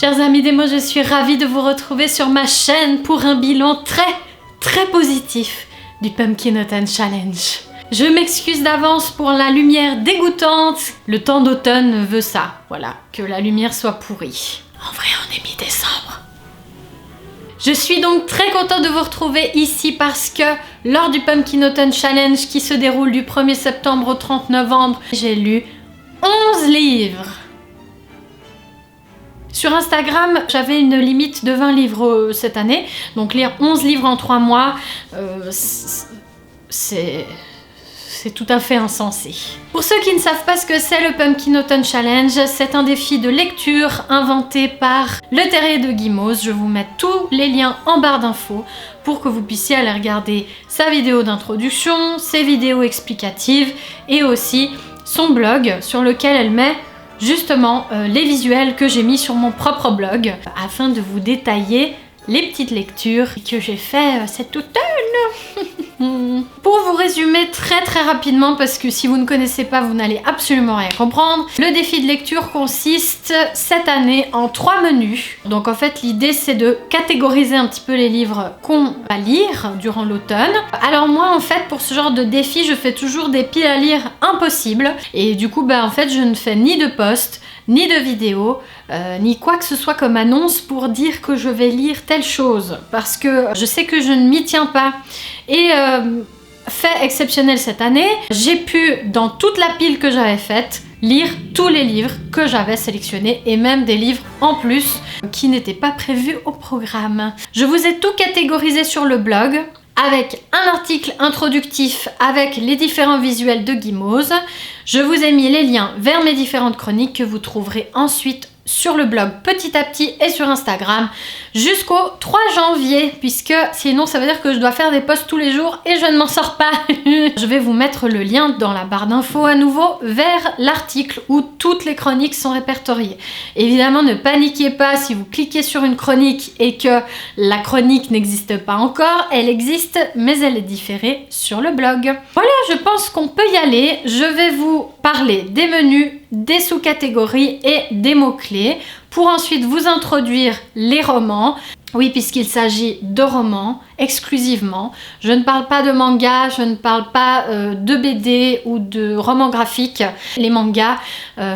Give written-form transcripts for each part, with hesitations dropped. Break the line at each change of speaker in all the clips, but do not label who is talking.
Chers amis des mots, je suis ravie de vous retrouver sur ma chaîne pour un bilan très positif du Pumpkin Autumn Challenge. Je m'excuse d'avance pour la lumière dégoûtante. Le temps d'automne veut ça, voilà, que la lumière soit pourrie. En vrai, on est mi-décembre. Je suis donc très contente de vous retrouver ici parce que lors du Pumpkin Autumn Challenge qui se déroule du 1er septembre au 30 novembre, j'ai lu 11 livres. Sur Instagram, j'avais une limite de 20 livres cette année, donc lire 11 livres en 3 mois, c'est tout à fait insensé. Pour ceux qui ne savent pas ce que c'est le Pumpkin Autumn Challenge, c'est un défi de lecture inventé par Le Terrier de Guimauze. Je vous mets tous les liens en barre d'infos pour que vous puissiez aller regarder sa vidéo d'introduction, ses vidéos explicatives et aussi son blog sur lequel elle met justement les visuels que j'ai mis sur mon propre blog afin de vous détailler les petites lectures que j'ai fait cet automne. Pour vous résumer très rapidement, parce que si vous ne connaissez pas, vous n'allez absolument rien comprendre, le défi de lecture consiste cette année en 3 menus. Donc en fait, l'idée c'est de catégoriser un petit peu les livres qu'on va lire durant l'automne. Alors moi en fait, pour ce genre de défi, je fais toujours des piles à lire impossibles. Et du coup, en fait, je ne fais ni de post, ni de vidéo, ni quoi que ce soit comme annonce pour dire que je vais lire telle chose, parce que je sais que je ne m'y tiens pas. Et fait exceptionnel cette année, j'ai pu, dans toute la pile que j'avais faite, lire tous les livres que j'avais sélectionnés et même des livres en plus qui n'étaient pas prévus au programme. Je vous ai tout catégorisé sur le blog, avec un article introductif avec les différents visuels de Guimauze. Je vous ai mis les liens vers mes différentes chroniques que vous trouverez ensuite sur le blog petit à petit et sur Instagram jusqu'au 3 janvier, puisque sinon ça veut dire que je dois faire des posts tous les jours et je ne m'en sors pas. Je vais vous mettre le lien dans la barre d'infos à nouveau vers l'article où toutes les chroniques sont répertoriées. Évidemment, ne paniquez pas si vous cliquez sur une chronique et que la chronique n'existe pas encore, elle existe mais elle est différée sur le blog. Voilà, je pense qu'on peut y aller. Je vais vous parler des menus, des sous-catégories et des mots-clés pour ensuite vous introduire les romans. Oui, puisqu'il s'agit de romans exclusivement. Je ne parle pas de manga, je ne parle pas de BD ou de romans graphiques. Les mangas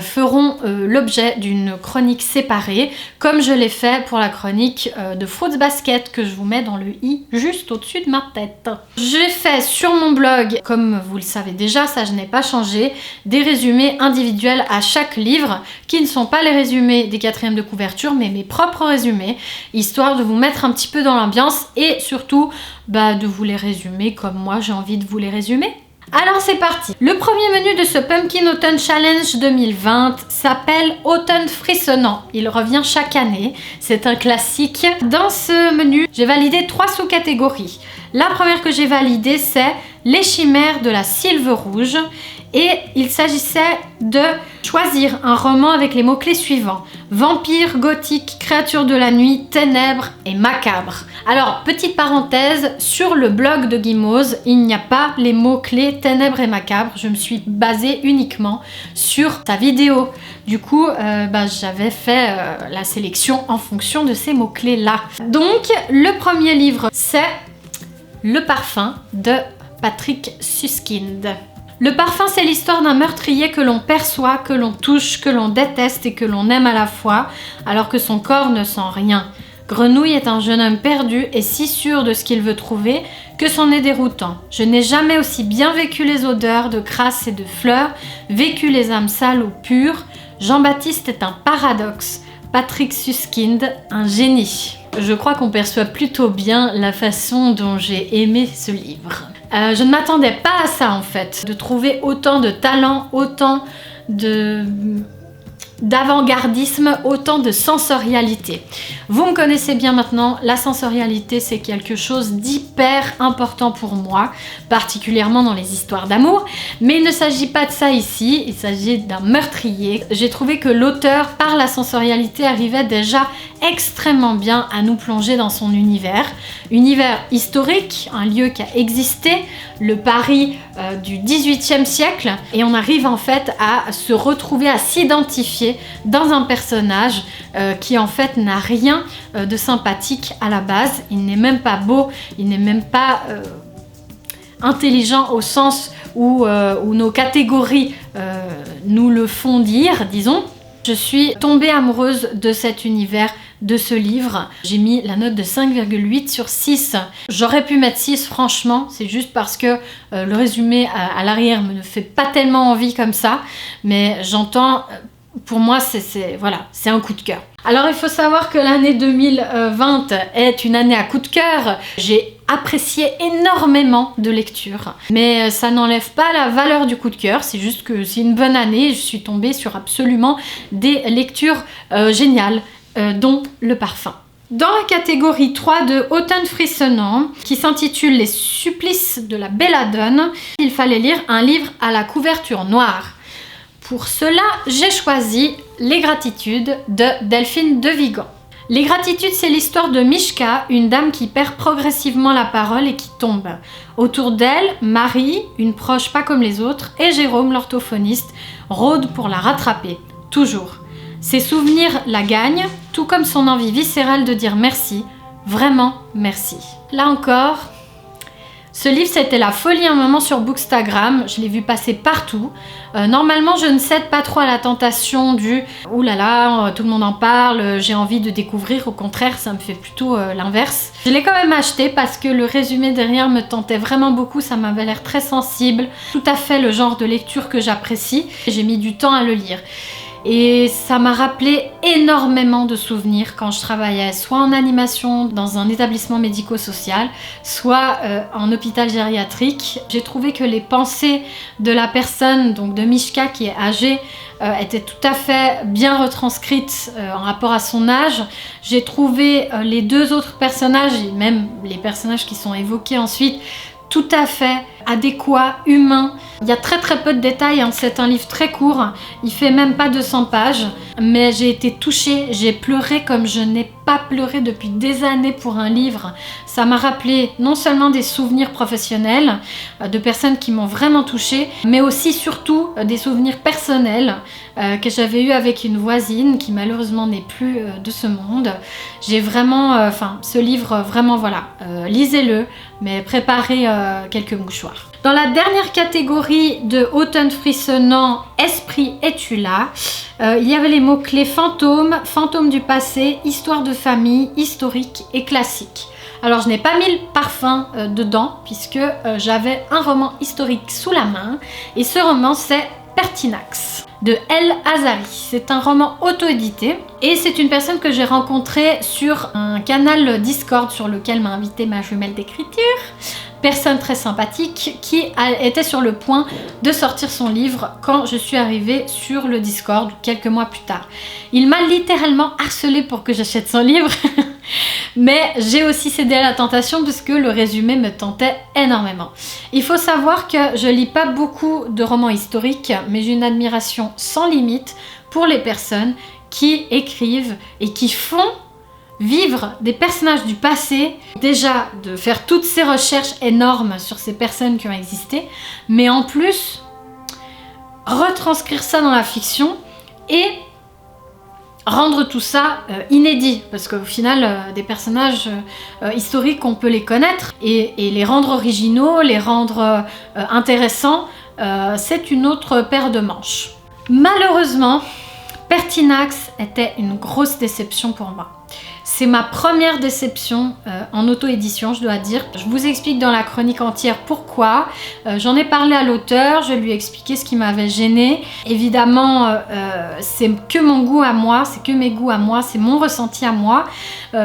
feront l'objet d'une chronique séparée, comme je l'ai fait pour la chronique de Fruits Basket que je vous mets dans le i juste au-dessus de ma tête. J'ai fait sur mon blog, comme vous le savez déjà, ça je n'ai pas changé, des résumés individuels à chaque livre, qui ne sont pas les résumés des 4e de couverture, mais mes propres résumés, histoire de vous mettre un petit peu dans l'ambiance et surtout de vous les résumer comme moi j'ai envie de vous les résumer. Alors c'est parti. Le premier menu de ce Pumpkin Autumn Challenge 2020 s'appelle Automne frissonnant. Il revient chaque année, c'est un classique. Dans ce menu, j'ai validé 3 sous-catégories. La première que j'ai validée, c'est les chimères de la Sylve rouge. Et il s'agissait de choisir un roman avec les mots-clés suivants: vampire, gothique, créature de la nuit, ténèbres et macabre. Alors, petite parenthèse, sur le blog de Guimauze, il n'y a pas les mots-clés ténèbres et macabre. Je me suis basée uniquement sur sa vidéo. Du coup, j'avais fait la sélection en fonction de ces mots-clés-là. Donc, le premier livre, c'est Le Parfum de Patrick Süskind. Le parfum, c'est l'histoire d'un meurtrier que l'on perçoit, que l'on touche, que l'on déteste et que l'on aime à la fois, alors que son corps ne sent rien. Grenouille est un jeune homme perdu et si sûr de ce qu'il veut trouver que c'en est déroutant. Je n'ai jamais aussi bien vécu les odeurs de crasse et de fleurs, vécu les âmes sales ou pures. Jean-Baptiste est un paradoxe. Patrick Süskind, un génie. Je crois qu'on perçoit plutôt bien la façon dont j'ai aimé ce livre. Je ne m'attendais pas à ça en fait, de trouver autant de talent, autant d'avant-gardisme, autant de sensorialité. Vous me connaissez bien maintenant, la sensorialité c'est quelque chose d'hyper important pour moi, particulièrement dans les histoires d'amour, mais il ne s'agit pas de ça ici, il s'agit d'un meurtrier. J'ai trouvé que l'auteur, par la sensorialité, arrivait déjà extrêmement bien à nous plonger dans son univers historique, un lieu qui a existé, le Paris du XVIIIe siècle, et on arrive en fait à se retrouver, à s'identifier engagé dans un personnage qui en fait n'a rien de sympathique à la base. Il n'est même pas beau, il n'est même pas intelligent au sens où nos catégories nous le font dire, disons. Je suis tombée amoureuse de cet univers, de ce livre. J'ai mis la note de 5,8 sur 6. J'aurais pu mettre 6 franchement, c'est juste parce que le résumé à l'arrière me fait pas tellement envie comme ça, mais j'entends, pour moi voilà, c'est un coup de cœur. Alors il faut savoir que l'année 2020 est une année à coup de cœur. J'ai apprécié énormément de lectures, mais ça n'enlève pas la valeur du coup de cœur, c'est juste que c'est une bonne année, je suis tombée sur absolument des lectures géniales, dont Le Parfum. Dans la catégorie 3 de Automne frissonnant, qui s'intitule Les supplices de la belladone, il fallait lire un livre à la couverture noire. Pour cela, j'ai choisi Les Gratitudes de Delphine de Vigan. Les Gratitudes, c'est l'histoire de Mishka, une dame qui perd progressivement la parole et qui tombe. Autour d'elle, Marie, une proche pas comme les autres, et Jérôme, l'orthophoniste, rôdent pour la rattraper, toujours. Ses souvenirs la gagnent, tout comme son envie viscérale de dire merci, vraiment merci. Là encore, ce livre, c'était la folie un moment sur Bookstagram, je l'ai vu passer partout. Normalement, je ne cède pas trop à la tentation du « Ouh là là, tout le monde en parle, j'ai envie de découvrir », au contraire, ça me fait plutôt l'inverse. Je l'ai quand même acheté parce que le résumé derrière me tentait vraiment beaucoup, ça m'avait l'air très sensible, tout à fait le genre de lecture que j'apprécie. J'ai mis du temps à le lire. Et ça m'a rappelé énormément de souvenirs quand je travaillais soit en animation dans un établissement médico-social, soit en hôpital gériatrique. J'ai trouvé que les pensées de la personne, donc de Mishka qui est âgée, étaient tout à fait bien retranscrites en rapport à son âge. J'ai trouvé les deux autres personnages, et même les personnages qui sont évoqués ensuite, tout à fait adéquat, humain. Il y a très peu de détails, hein. C'est un livre très court, il fait même pas 200 pages, mais j'ai été touchée, j'ai pleuré comme je n'ai pas pleuré depuis des années pour un livre. Ça m'a rappelé non seulement des souvenirs professionnels, de personnes qui m'ont vraiment touchée, mais aussi surtout des souvenirs personnels que j'avais eu avec une voisine qui malheureusement n'est plus de ce monde. J'ai vraiment, ce livre, vraiment voilà, lisez-le, mais préparez quelques mouchoirs. Dans la dernière catégorie de Automne frissonnant, Esprit, es-tu là? Il y avait les mots-clés fantôme, fantôme du passé, histoire de famille, historique et classique. Alors je n'ai pas mis le parfum dedans puisque j'avais un roman historique sous la main et ce roman c'est Pertinax de El Azari. C'est un roman auto-édité et c'est une personne que j'ai rencontrée sur un canal Discord sur lequel m'a invité ma jumelle d'écriture. Personne très sympathique qui était sur le point de sortir son livre quand je suis arrivée sur le Discord quelques mois plus tard. Il m'a littéralement harcelée pour que j'achète son livre mais j'ai aussi cédé à la tentation parce que le résumé me tentait énormément. Il faut savoir que je lis pas beaucoup de romans historiques mais j'ai une admiration sans limite pour les personnes qui écrivent et qui font vivre des personnages du passé, déjà de faire toutes ces recherches énormes sur ces personnes qui ont existé, mais en plus retranscrire ça dans la fiction et rendre tout ça inédit, parce qu'au final des personnages historiques on peut les connaître et les rendre originaux, les rendre intéressants, c'est une autre paire de manches. Malheureusement, Pertinax était une grosse déception pour moi. C'est ma première déception en auto-édition, je dois dire. Je vous explique dans la chronique entière pourquoi. J'en ai parlé à l'auteur, je lui ai expliqué ce qui m'avait gênée. Évidemment, c'est que mon goût à moi, c'est que mes goûts à moi, c'est mon ressenti à moi.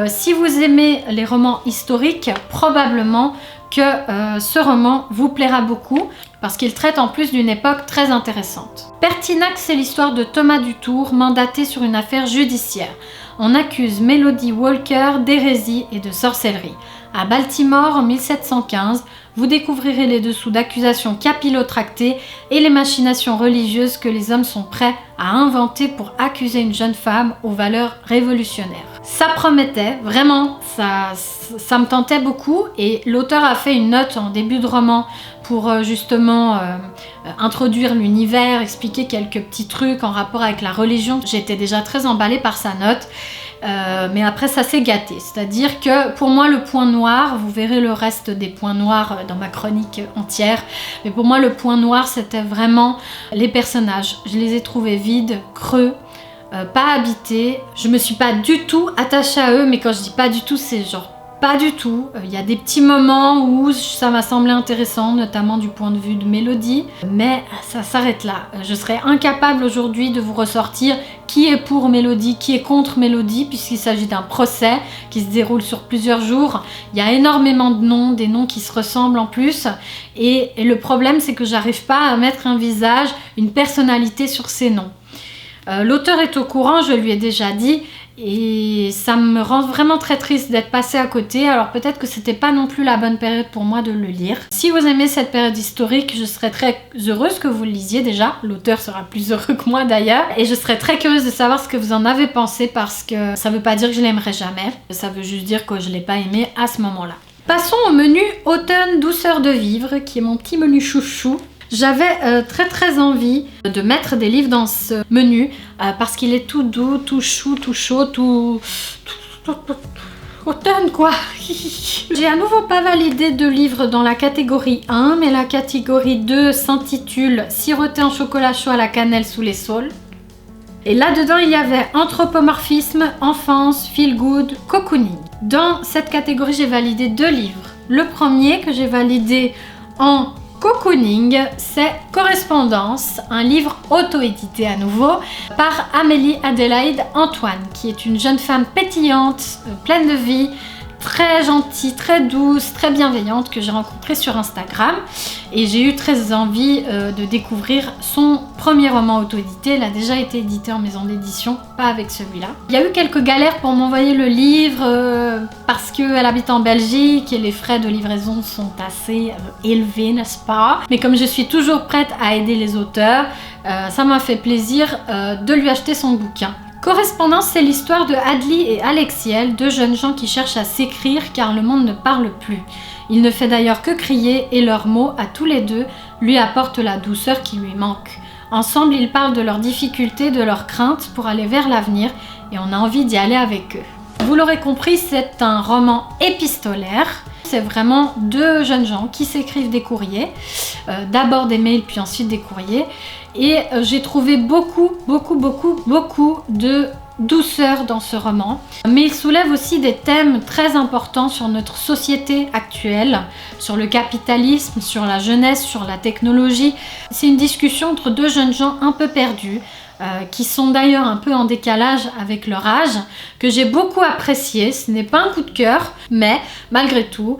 Si vous aimez les romans historiques, probablement que ce roman vous plaira beaucoup parce qu'il traite en plus d'une époque très intéressante. Pertinax, c'est l'histoire de Thomas Dutour, mandaté sur une affaire judiciaire. On accuse Melody Walker d'hérésie et de sorcellerie. À Baltimore, en 1715, vous découvrirez les dessous d'accusations capillotractées et les machinations religieuses que les hommes sont prêts à inventer pour accuser une jeune femme aux valeurs révolutionnaires. Ça promettait, vraiment, ça me tentait beaucoup et l'auteur a fait une note en début de roman pour justement introduire l'univers, expliquer quelques petits trucs en rapport avec la religion. J'étais déjà très emballée par sa note. Mais après ça s'est gâté, c'est-à-dire que pour moi le point noir, vous verrez le reste des points noirs dans ma chronique entière, mais pour moi le point noir c'était vraiment les personnages. Je les ai trouvés vides, creux, pas habités. Je me suis pas du tout attachée à eux, mais quand je dis pas du tout, c'est genre pas du tout. Il y a des petits moments où ça m'a semblé intéressant, notamment du point de vue de Mélodie, mais ça s'arrête là. Je serais incapable aujourd'hui de vous ressortir qui est pour Mélodie, qui est contre Mélodie, puisqu'il s'agit d'un procès qui se déroule sur plusieurs jours. Il y a énormément de noms, des noms qui se ressemblent en plus, et le problème c'est que j'arrive pas à mettre un visage, une personnalité sur ces noms. L'auteur est au courant, je lui ai déjà dit, et ça me rend vraiment très triste d'être passée à côté. Alors peut-être que c'était pas non plus la bonne période pour moi de le lire. Si vous aimez cette période historique, je serais très heureuse que vous le lisiez déjà. L'auteur sera plus heureux que moi d'ailleurs. Et je serais très curieuse de savoir ce que vous en avez pensé, parce que ça veut pas dire que je l'aimerai jamais. Ça veut juste dire que je l'ai pas aimé à ce moment-là. Passons au menu Automne douceur de vivre, qui est mon petit menu chouchou. J'avais très envie de mettre des livres dans ce menu parce qu'il est tout doux, tout chou, tout chaud, tout automne quoi. J'ai à nouveau pas validé de livres dans la catégorie 1, mais la catégorie 2 s'intitule Siroté en chocolat chaud à la cannelle sous les saules. Et là-dedans, il y avait anthropomorphisme, enfance, feel good, cocooning. Dans cette catégorie, j'ai validé 2 livres. Le premier que j'ai validé en cocooning, c'est Correspondance, un livre auto-édité à nouveau par Amélie Adélaïde Antoine, qui est une jeune femme pétillante, pleine de vie, très gentille, très douce, très bienveillante, que j'ai rencontrée sur Instagram, et j'ai eu très envie de découvrir son premier roman auto-édité. Il a déjà été édité en maison d'édition, pas avec celui-là. Il y a eu quelques galères pour m'envoyer le livre parce qu'elle habite en Belgique et les frais de livraison sont assez élevés, n'est-ce pas? Mais comme je suis toujours prête à aider les auteurs, ça m'a fait plaisir de lui acheter son bouquin. Correspondance, c'est l'histoire de Adli et Alexiel, 2 jeunes gens qui cherchent à s'écrire car le monde ne parle plus. Il ne fait d'ailleurs que crier et leurs mots, à tous les deux, lui apportent la douceur qui lui manque. Ensemble, ils parlent de leurs difficultés, de leurs craintes pour aller vers l'avenir, et on a envie d'y aller avec eux. Vous l'aurez compris, c'est un roman épistolaire. C'est vraiment 2 jeunes gens qui s'écrivent des courriers, d'abord des mails puis ensuite des courriers, et j'ai trouvé beaucoup de douceur dans ce roman, mais il soulève aussi des thèmes très importants sur notre société actuelle, sur le capitalisme, sur la jeunesse, sur la technologie. C'est une discussion entre 2 jeunes gens un peu perdus, qui sont d'ailleurs un peu en décalage avec leur âge, que j'ai beaucoup apprécié. Ce n'est pas un coup de cœur, mais malgré tout,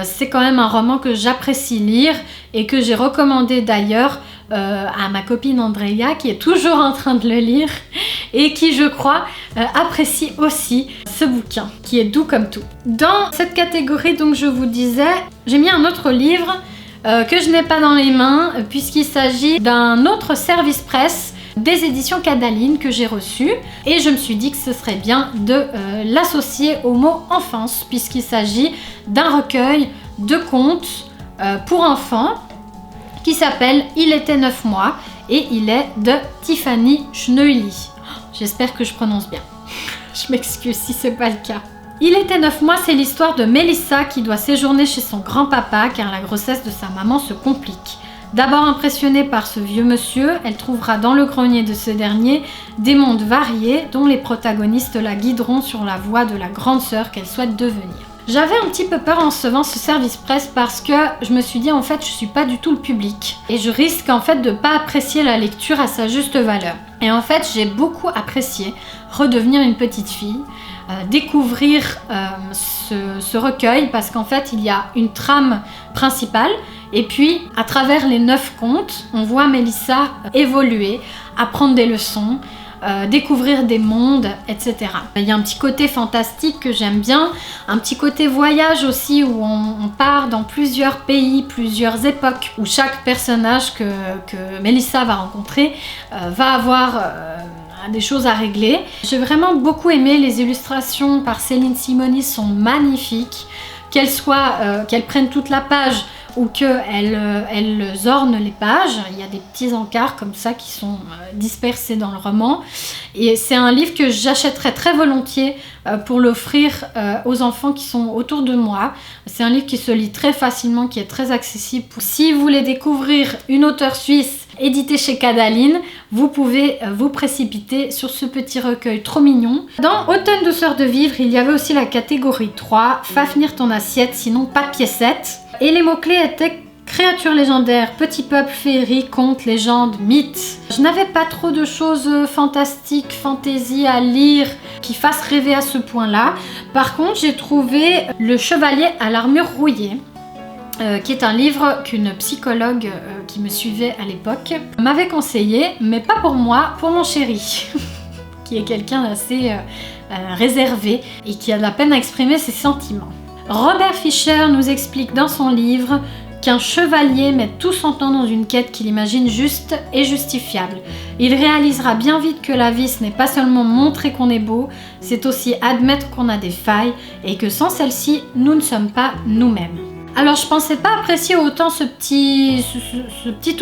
c'est quand même un roman que j'apprécie lire et que j'ai recommandé d'ailleurs à ma copine Andrea, qui est toujours en train de le lire et qui, je crois, apprécie aussi ce bouquin, qui est doux comme tout. Dans cette catégorie, donc, je vous disais, j'ai mis un autre livre que je n'ai pas dans les mains, puisqu'il s'agit d'un autre service presse des éditions Cadaline que j'ai reçu, et je me suis dit que ce serait bien de l'associer au mot enfance, puisqu'il s'agit d'un recueil de contes pour enfants qui s'appelle Il était 9 mois, et il est de Tiffany Schneuli. J'espère que je prononce bien. Je m'excuse si c'est pas le cas. Il était 9 mois, c'est l'histoire de Mélissa qui doit séjourner chez son grand-papa car la grossesse de sa maman se complique. D'abord impressionnée par ce vieux monsieur, elle trouvera dans le grenier de ce dernier des mondes variés dont les protagonistes la guideront sur la voie de la grande sœur qu'elle souhaite devenir. J'avais un petit peu peur en recevant ce service presse parce que je me suis dit en fait je suis pas du tout le public et je risque en fait de pas apprécier la lecture à sa juste valeur. Et en fait j'ai beaucoup apprécié redevenir une petite fille, découvrir ce recueil parce qu'en fait il y a une trame principale. Et puis, à travers les 9 contes, on voit Mélissa évoluer, apprendre des leçons, découvrir des mondes, etc. Il y a un petit côté fantastique que j'aime bien, un petit côté voyage aussi où on part dans plusieurs pays, plusieurs époques, où chaque personnage que Mélissa va rencontrer va avoir des choses à régler. J'ai vraiment beaucoup aimé, les illustrations par Céline Simonis sont magnifiques, qu'elles prennent toute la page ou qu'elles ornent les pages. Il y a des petits encarts comme ça qui sont dispersés dans le roman. Et c'est un livre que j'achèterais très volontiers pour l'offrir aux enfants qui sont autour de moi. C'est un livre qui se lit très facilement, qui est très accessible. Si vous voulez découvrir une auteure suisse éditée chez Cadaline, vous pouvez vous précipiter sur ce petit recueil trop mignon. Dans Automne douceur de vivre, il y avait aussi la catégorie 3, Fafnir ton assiette, sinon pas de piécette. Et les mots-clés étaient créatures légendaires, petits peuples, féeries, contes, légendes, mythes. Je n'avais pas trop de choses fantastiques, fantaisie à lire qui fassent rêver à ce point-là. Par contre, j'ai trouvé Le Chevalier à l'armure rouillée, qui est un livre qu'une psychologue qui me suivait à l'époque m'avait conseillé, mais pas pour moi, pour mon chéri, qui est quelqu'un d'assez réservé et qui a de la peine à exprimer ses sentiments. Robert Fisher nous explique dans son livre qu'un chevalier met tout son temps dans une quête qu'il imagine juste et justifiable. Il réalisera bien vite que la vie, ce n'est pas seulement montrer qu'on est beau, c'est aussi admettre qu'on a des failles et que sans celles-ci, nous ne sommes pas nous-mêmes. Alors je pensais pas apprécier autant ce petit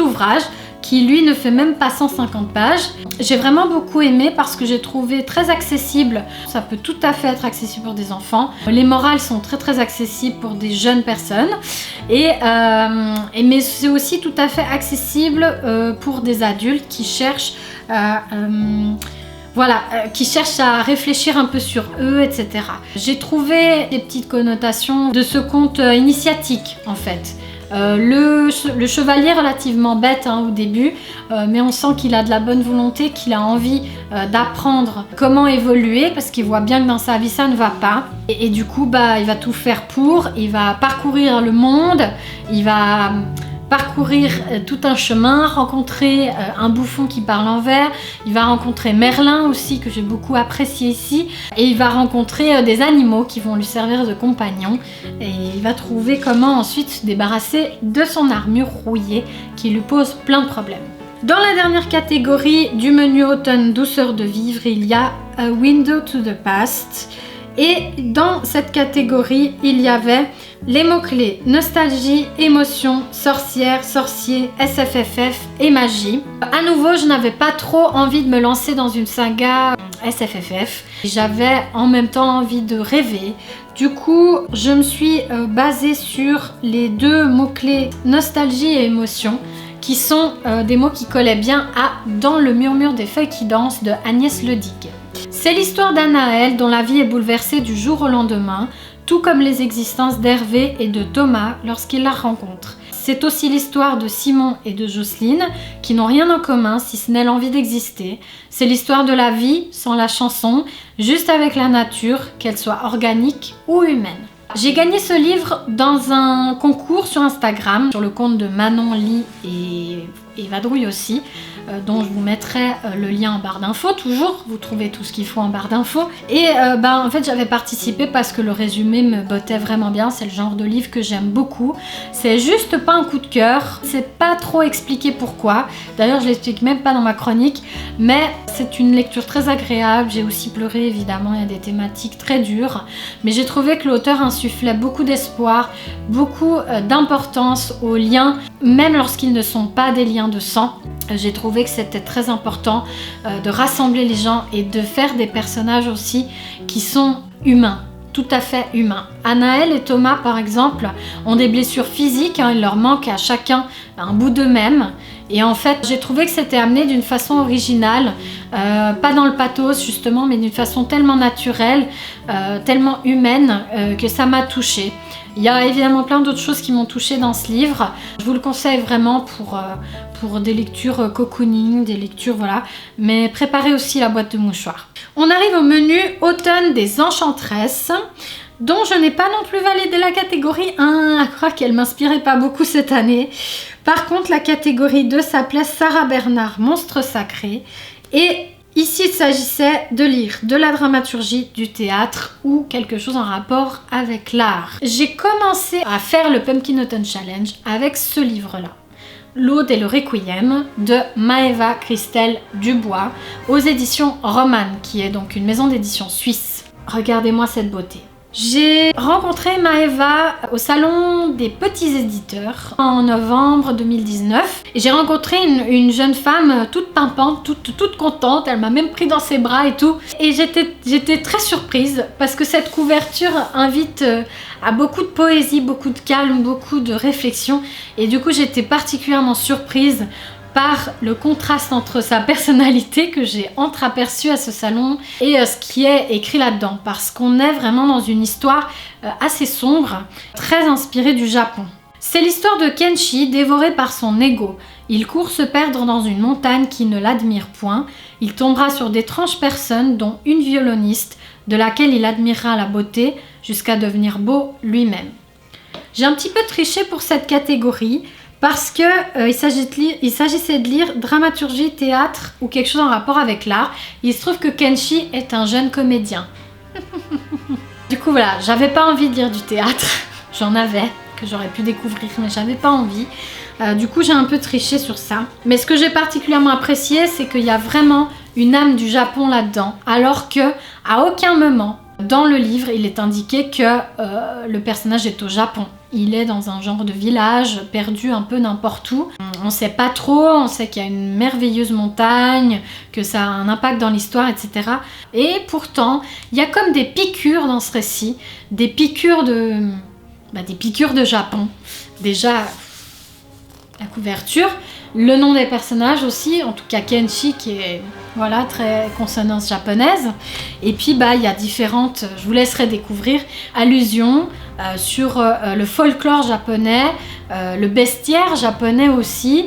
ouvrage qui lui ne fait même pas 150 pages. J'ai vraiment beaucoup aimé parce que j'ai trouvé très accessible. Ça peut tout à fait être accessible pour des enfants. Les morales sont très accessibles pour des jeunes personnes. Mais c'est aussi tout à fait accessible pour des adultes qui cherchent qui cherchent à réfléchir un peu sur eux, etc. J'ai trouvé des petites connotations de ce conte initiatique, en fait. Le chevalier relativement bête au début, mais on sent qu'il a de la bonne volonté, qu'il a envie d'apprendre comment évoluer, parce qu'il voit bien que dans sa vie ça ne va pas. Et du coup, il va tout faire pour, il va parcourir le monde, il va parcourir tout un chemin, rencontrer un bouffon qui parle en vers, il va rencontrer Merlin aussi, que j'ai beaucoup apprécié ici, et il va rencontrer des animaux qui vont lui servir de compagnons, et il va trouver comment ensuite se débarrasser de son armure rouillée qui lui pose plein de problèmes. Dans la dernière catégorie du menu automne douceur de vivre, il y a A Window to the Past. Et dans cette catégorie, il y avait les mots-clés nostalgie, émotion, sorcière, sorcier, SFFF et magie. À nouveau, je n'avais pas trop envie de me lancer dans une saga SFFF. J'avais en même temps envie de rêver. Du coup, je me suis basée sur les deux mots-clés nostalgie et émotion, qui sont des mots qui collaient bien à Dans le murmure des feuilles qui dansent de Agnès Ledigue. C'est l'histoire d'Anaël dont la vie est bouleversée du jour au lendemain, tout comme les existences d'Hervé et de Thomas lorsqu'ils la rencontrent. C'est aussi l'histoire de Simon et de Jocelyne qui n'ont rien en commun si ce n'est l'envie d'exister. C'est l'histoire de la vie sans la chanson, juste avec la nature, qu'elle soit organique ou humaine. J'ai gagné ce livre dans un concours sur Instagram, sur le compte de Manon Lee et Vadrouille aussi, dont je vous mettrai le lien en barre d'infos. Toujours, vous trouvez tout ce qu'il faut en barre d'infos. Et en fait, j'avais participé parce que le résumé me bottait vraiment bien. C'est le genre de livre que j'aime beaucoup. C'est juste pas un coup de cœur. C'est pas trop expliqué pourquoi. D'ailleurs, je l'explique même pas dans ma chronique. Mais c'est une lecture très agréable. J'ai aussi pleuré, évidemment. Il y a des thématiques très dures. Mais j'ai trouvé que l'auteur insufflait beaucoup d'espoir, beaucoup d'importance aux liens, même lorsqu'ils ne sont pas des liens de sang. J'ai trouvé que c'était très important de rassembler les gens et de faire des personnages aussi qui sont humains, tout à fait humains. Anaël et Thomas, par exemple, ont des blessures physiques, il leur manque à chacun un bout d'eux-mêmes. Et en fait, j'ai trouvé que c'était amené d'une façon originale, pas dans le pathos justement, mais d'une façon tellement naturelle, tellement humaine, que ça m'a touchée. Il y a évidemment plein d'autres choses qui m'ont touchée dans ce livre. Je vous le conseille vraiment pour des lectures cocooning, des lectures voilà, mais préparez aussi la boîte de mouchoirs. On arrive au menu automne des enchantresses, dont je n'ai pas non plus validé la catégorie 1, à croire qu'elle m'inspirait pas beaucoup cette année. Par contre, la catégorie 2 s'appelait Sarah Bernard, Monstre sacré, et ici il s'agissait de lire de la dramaturgie, du théâtre ou quelque chose en rapport avec l'art. J'ai commencé à faire le Pumpkin Autumn Challenge avec ce livre-là. L'Aude et le Requiem de Maëva Christelle Dubois aux éditions Roman, qui est donc une maison d'édition suisse. Regardez-moi cette beauté. J'ai rencontré Maëva au salon des petits éditeurs en novembre 2019 et j'ai rencontré une jeune femme toute pimpante, toute contente, elle m'a même pris dans ses bras et tout, et j'étais très surprise parce que cette couverture invite à beaucoup de poésie, beaucoup de calme, beaucoup de réflexion, et du coup j'étais particulièrement surprise par le contraste entre sa personnalité que j'ai entreaperçue à ce salon et ce qui est écrit là-dedans, parce qu'on est vraiment dans une histoire assez sombre, très inspirée du Japon. C'est l'histoire de Kenshi dévoré par son ego. Il court se perdre dans une montagne qui ne l'admire point. Il tombera sur d'étranges personnes, dont une violoniste, de laquelle il admirera la beauté jusqu'à devenir beau lui-même. J'ai un petit peu triché pour cette catégorie, parce que il s'agissait de lire dramaturgie, théâtre ou quelque chose en rapport avec l'art. Il se trouve que Kenshi est un jeune comédien. Du coup voilà, j'avais pas envie de lire du théâtre. J'en avais, que j'aurais pu découvrir, mais j'avais pas envie. Du coup j'ai un peu triché sur ça. Mais ce que j'ai particulièrement apprécié, c'est qu'il y a vraiment une âme du Japon là-dedans. Alors que à aucun moment dans le livre, il est indiqué que le personnage est au Japon. Il est dans un genre de village, perdu un peu n'importe où. On sait pas trop, on sait qu'il y a une merveilleuse montagne, que ça a un impact dans l'histoire, etc. Et pourtant, il y a comme des piqûres dans ce récit, des piqûres de Japon. Déjà, la couverture, le nom des personnages aussi, en tout cas Kenshi qui est voilà, très consonance japonaise. Et puis il y a différentes, je vous laisserai découvrir, allusions sur le folklore japonais, le bestiaire japonais aussi,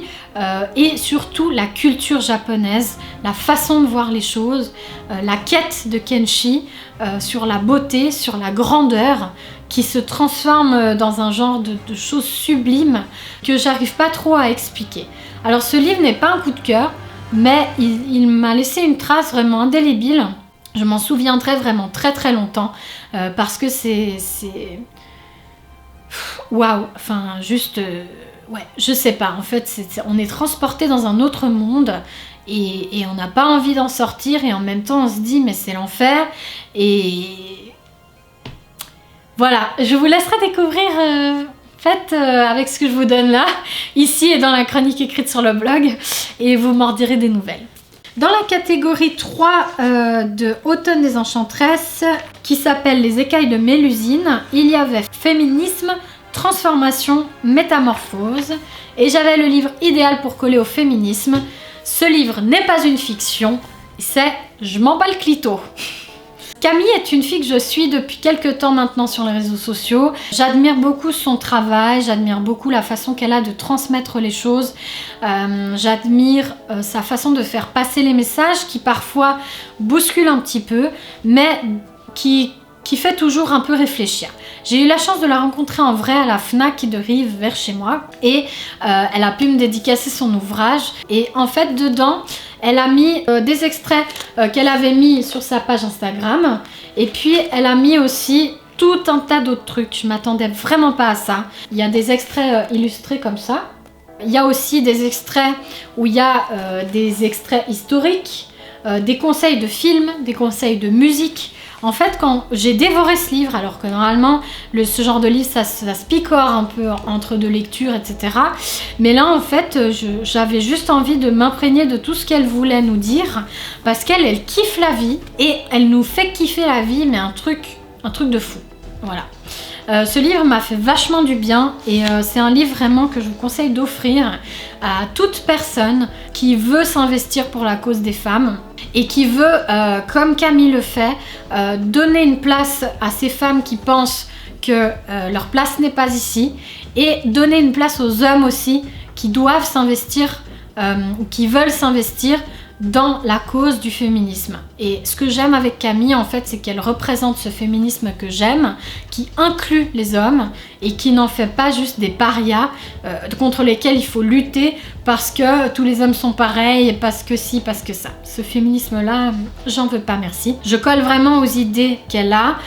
et surtout la culture japonaise, la façon de voir les choses, la quête de Kenshi sur la beauté, sur la grandeur, qui se transforme dans un genre de choses sublimes que j'arrive pas trop à expliquer. Alors ce livre n'est pas un coup de cœur, mais il m'a laissé une trace vraiment indélébile. Je m'en souviendrai vraiment très très longtemps, parce que c'est... Waouh, enfin juste... ouais, je sais pas, en fait on est transporté dans un autre monde et on n'a pas envie d'en sortir, et en même temps on se dit mais c'est l'enfer, et... Voilà, je vous laisserai découvrir avec ce que je vous donne là, ici et dans la chronique écrite sur le blog, et vous m'en direz des nouvelles. Dans la catégorie 3 de Automne des Enchantresses, qui s'appelle Les écailles de Mélusine, il y avait féminisme, transformation, métamorphose, et j'avais le livre idéal pour coller au féminisme. Ce livre n'est pas une fiction, c'est Je m'en bats le clito. Camille est une fille que je suis depuis quelques temps maintenant sur les réseaux sociaux. J'admire beaucoup son travail, j'admire beaucoup la façon qu'elle a de transmettre les choses. J'admire sa façon de faire passer les messages qui parfois bousculent un petit peu, mais qui fait toujours un peu réfléchir. J'ai eu la chance de la rencontrer en vrai à la Fnac de Rive vers chez moi, et elle a pu me dédicacer son ouvrage, et en fait dedans elle a mis des extraits qu'elle avait mis sur sa page Instagram, et puis elle a mis aussi tout un tas d'autres trucs. Je m'attendais vraiment pas à ça. Il y a des extraits illustrés comme ça. Il y a aussi des extraits où il y a des extraits historiques, des conseils de films, des conseils de musique. En fait, quand j'ai dévoré ce livre, alors que normalement, ce genre de livre, ça se picore un peu entre deux lectures, etc. Mais là, en fait, j'avais juste envie de m'imprégner de tout ce qu'elle voulait nous dire, parce qu'elle kiffe la vie, et elle nous fait kiffer la vie, mais un truc de fou. Voilà. Ce livre m'a fait vachement du bien, et c'est un livre vraiment que je vous conseille d'offrir à toute personne qui veut s'investir pour la cause des femmes et qui veut, comme Camille le fait, donner une place à ces femmes qui pensent que leur place n'est pas ici, et donner une place aux hommes aussi qui doivent s'investir, qui veulent s'investir dans la cause du féminisme. Et ce que j'aime avec Camille, en fait, c'est qu'elle représente ce féminisme que j'aime, qui inclut les hommes et qui n'en fait pas juste des parias contre lesquels il faut lutter parce que tous les hommes sont pareils, parce que si, parce que ça. Ce féminisme-là, j'en veux pas, merci. Je colle vraiment aux idées qu'elle a,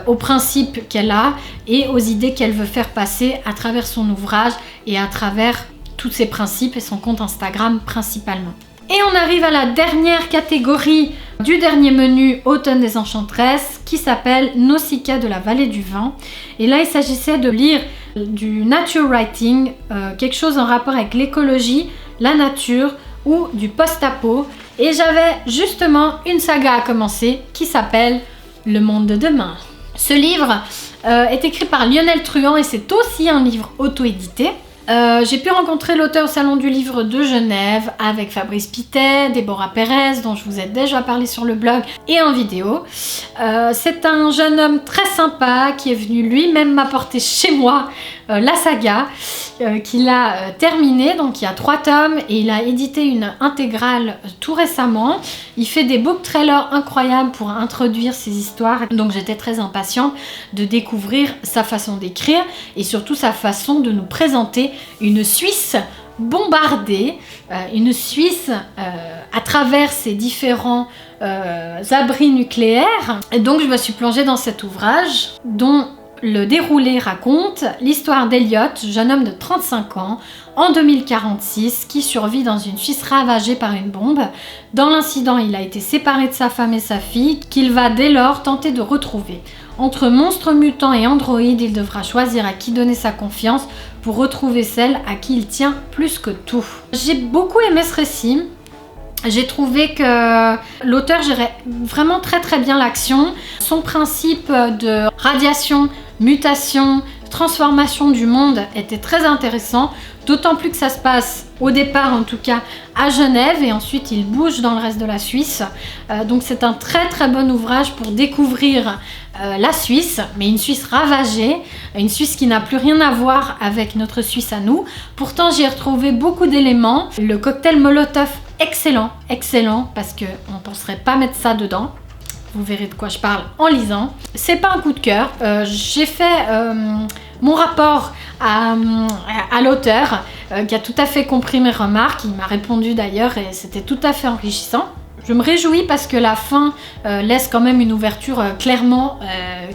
aux principes qu'elle a, et aux idées qu'elle veut faire passer à travers son ouvrage et à travers tous ses principes et son compte Instagram principalement. Et on arrive à la dernière catégorie du dernier menu Automne des Enchanteresses qui s'appelle Nausicaa de la Vallée du Vent. Et là, il s'agissait de lire du nature writing, quelque chose en rapport avec l'écologie, la nature ou du post-apo. Et j'avais justement une saga à commencer qui s'appelle Le Monde de Demain. Ce livre est écrit par Lionel Truand et c'est aussi un livre auto-édité. J'ai pu rencontrer l'auteur au Salon du Livre de Genève avec Fabrice Pittet, Déborah Pérez, dont je vous ai déjà parlé sur le blog et en vidéo. C'est un jeune homme très sympa qui est venu lui-même m'apporter chez moi la saga qu'il a terminée. Donc il y a 3 tomes et il a édité une intégrale tout récemment. Il fait des book trailers incroyables pour introduire ses histoires. Donc j'étais très impatiente de découvrir sa façon d'écrire et surtout sa façon de nous présenter une Suisse bombardée, une Suisse à travers ses différents abris nucléaires. Et donc je me suis plongée dans cet ouvrage dont le déroulé raconte l'histoire d'Elliot, jeune homme de 35 ans, en 2046, qui survit dans une Suisse ravagée par une bombe. Dans l'incident, il a été séparé de sa femme et sa fille, qu'il va dès lors tenter de retrouver. Entre monstres mutants et androïdes, il devra choisir à qui donner sa confiance pour retrouver celle à qui il tient plus que tout. J'ai beaucoup aimé ce récit. J'ai trouvé que l'auteur gérait vraiment très bien l'action. Son principe de radiation, mutation, transformation du monde était très intéressant, d'autant plus que ça se passe au départ en tout cas à Genève et ensuite il bouge dans le reste de la Suisse. Donc c'est un très bon ouvrage pour découvrir la Suisse, mais une Suisse ravagée, une Suisse qui n'a plus rien à voir avec notre Suisse à nous. Pourtant j'y ai retrouvé beaucoup d'éléments. Le cocktail Molotov, excellent, parce qu'on ne penserait pas mettre ça dedans. Vous verrez de quoi je parle en lisant. C'est pas un coup de cœur. J'ai fait mon rapport à l'auteur qui a tout à fait compris mes remarques. Il m'a répondu d'ailleurs et c'était tout à fait enrichissant. Je me réjouis parce que la fin laisse quand même une ouverture clairement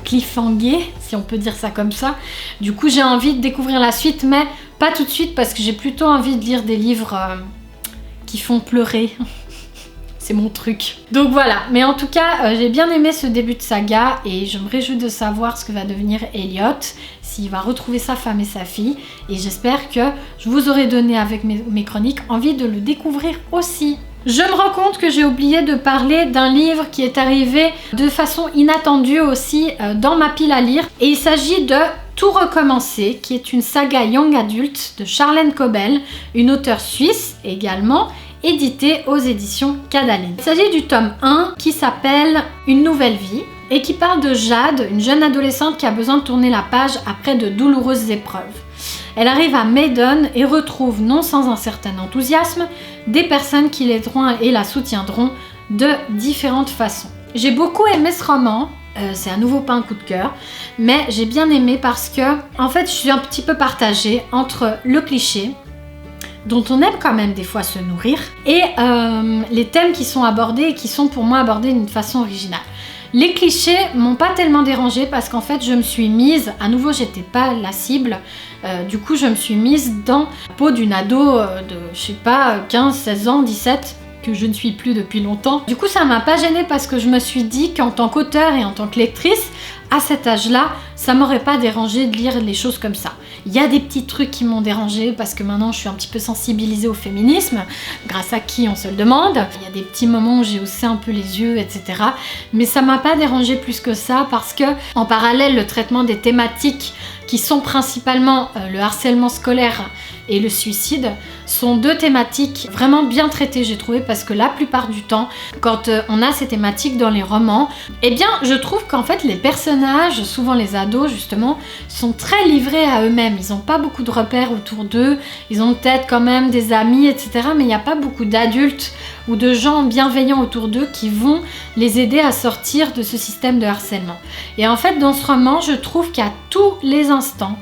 cliffhangée, si on peut dire ça comme ça. Du coup, j'ai envie de découvrir la suite, mais pas tout de suite parce que j'ai plutôt envie de lire des livres qui font pleurer. C'est mon truc. Donc voilà, mais en tout cas, j'ai bien aimé ce début de saga et je me réjouis de savoir ce que va devenir Elliot, s'il va retrouver sa femme et sa fille. Et j'espère que je vous aurai donné avec mes chroniques envie de le découvrir aussi. Je me rends compte que j'ai oublié de parler d'un livre qui est arrivé de façon inattendue aussi dans ma pile à lire. Et il s'agit de Tout recommencer, qui est une saga young adulte de Charlène Cobel, une auteure suisse également, édité aux éditions Cadaline. Il s'agit du tome 1 qui s'appelle Une nouvelle vie et qui parle de Jade, une jeune adolescente qui a besoin de tourner la page après de douloureuses épreuves. Elle arrive à Maiden et retrouve, non sans un certain enthousiasme, des personnes qui l'aideront et la soutiendront de différentes façons. J'ai beaucoup aimé ce roman. C'est à nouveau pas un coup de cœur, mais j'ai bien aimé parce que, en fait, je suis un petit peu partagée entre le cliché, dont on aime quand même des fois se nourrir, et les thèmes qui sont abordés et qui sont pour moi abordés d'une façon originale. Les clichés m'ont pas tellement dérangée parce qu'en fait je me suis mise, à nouveau j'étais pas la cible, du coup je me suis mise dans la peau d'une ado de je sais pas 15, 16 ans, 17, que je ne suis plus depuis longtemps. Du coup ça m'a pas gênée parce que je me suis dit qu'en tant qu'auteur et en tant que lectrice, à cet âge-là, ça m'aurait pas dérangé de lire les choses comme ça. Il y a des petits trucs qui m'ont dérangé parce que maintenant je suis un petit peu sensibilisée au féminisme, grâce à qui on se le demande. Il y a des petits moments où j'ai haussé un peu les yeux, etc. Mais ça m'a pas dérangé plus que ça parce que, en parallèle, le traitement des thématiques qui sont principalement le harcèlement scolaire et le suicide sont deux thématiques vraiment bien traitées, j'ai trouvé, parce que la plupart du temps, quand on a ces thématiques dans les romans, eh bien je trouve qu'en fait les personnages, souvent les ados justement, sont très livrés à eux-mêmes. Ils n'ont pas beaucoup de repères autour d'eux, ils ont peut-être quand même des amis, etc. Mais il n'y a pas beaucoup d'adultes ou de gens bienveillants autour d'eux qui vont les aider à sortir de ce système de harcèlement. Et en fait, dans ce roman, je trouve qu'à tous les instants,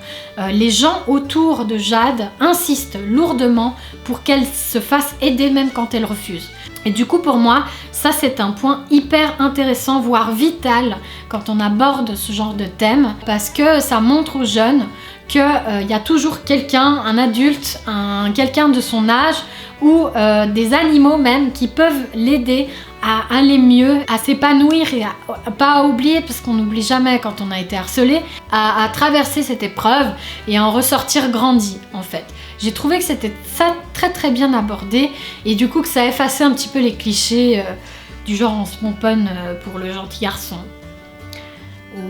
les gens autour de Jade insistent lourdement pour qu'elle se fasse aider même quand elle refuse. Et du coup, pour moi, ça c'est un point hyper intéressant, voire vital, quand on aborde ce genre de thème, parce que ça montre aux jeunes qu'il y a toujours quelqu'un, un adulte, quelqu'un de son âge ou des animaux même qui peuvent l'aider à aller mieux, à s'épanouir et pas à oublier, parce qu'on n'oublie jamais quand on a été harcelé, à traverser cette épreuve et à en ressortir grandi en fait. J'ai trouvé que c'était ça très très bien abordé et du coup que ça effaçait un petit peu les clichés du genre on se pomponne pour le gentil garçon. Ou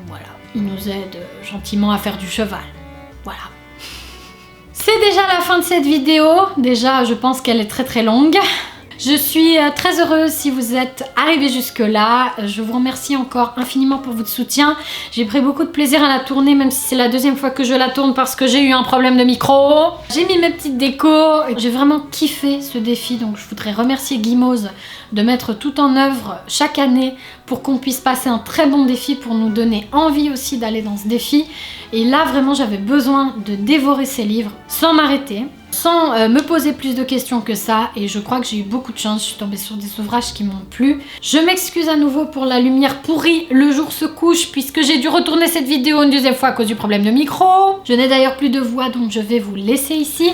voilà, il nous aide gentiment à faire du cheval. Voilà. C'est déjà la fin de cette vidéo. Déjà, je pense qu'elle est très très longue. Je suis très heureuse si vous êtes arrivés jusque là. Je vous remercie encore infiniment pour votre soutien. J'ai pris beaucoup de plaisir à la tourner, même si c'est la deuxième fois que je la tourne parce que j'ai eu un problème de micro. J'ai mis mes petites décos. J'ai vraiment kiffé ce défi, donc je voudrais remercier Gimose de mettre tout en œuvre chaque année pour qu'on puisse passer un très bon défi, pour nous donner envie aussi d'aller dans ce défi. Et là vraiment j'avais besoin de dévorer ces livres sans m'arrêter, sans me poser plus de questions que ça, et je crois que j'ai eu beaucoup de chance, je suis tombée sur des ouvrages qui m'ont plu. Je m'excuse à nouveau pour la lumière pourrie, le jour se couche puisque j'ai dû retourner cette vidéo une deuxième fois à cause du problème de micro. Je n'ai d'ailleurs plus de voix donc je vais vous laisser ici.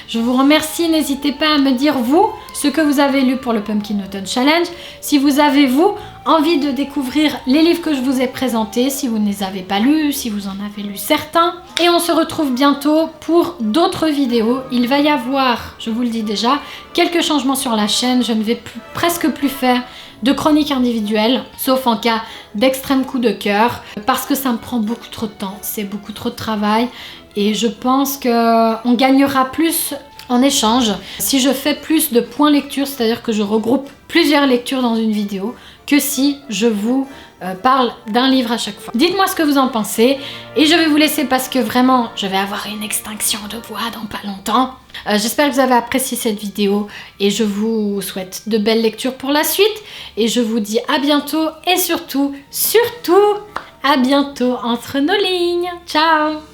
Je vous remercie, n'hésitez pas à me dire vous ce que vous avez lu pour le Pumpkin Autumn Challenge, si vous avez vous envie de découvrir les livres que je vous ai présentés, si vous ne les avez pas lus, si vous en avez lu certains. Et on se retrouve bientôt pour d'autres vidéos. Il va y avoir, je vous le dis déjà, quelques changements sur la chaîne. Je ne vais presque plus faire de chroniques individuelles, sauf en cas d'extrême coup de cœur, parce que ça me prend beaucoup trop de temps, c'est beaucoup trop de travail, et je pense qu'on gagnera plus en échange si je fais plus de points lecture, c'est-à-dire que je regroupe plusieurs lectures dans une vidéo, que si je vous parle d'un livre à chaque fois. Dites-moi ce que vous en pensez et je vais vous laisser parce que vraiment je vais avoir une extinction de voix dans pas longtemps. J'espère que vous avez apprécié cette vidéo et je vous souhaite de belles lectures pour la suite et je vous dis à bientôt et surtout à bientôt entre nos lignes. Ciao!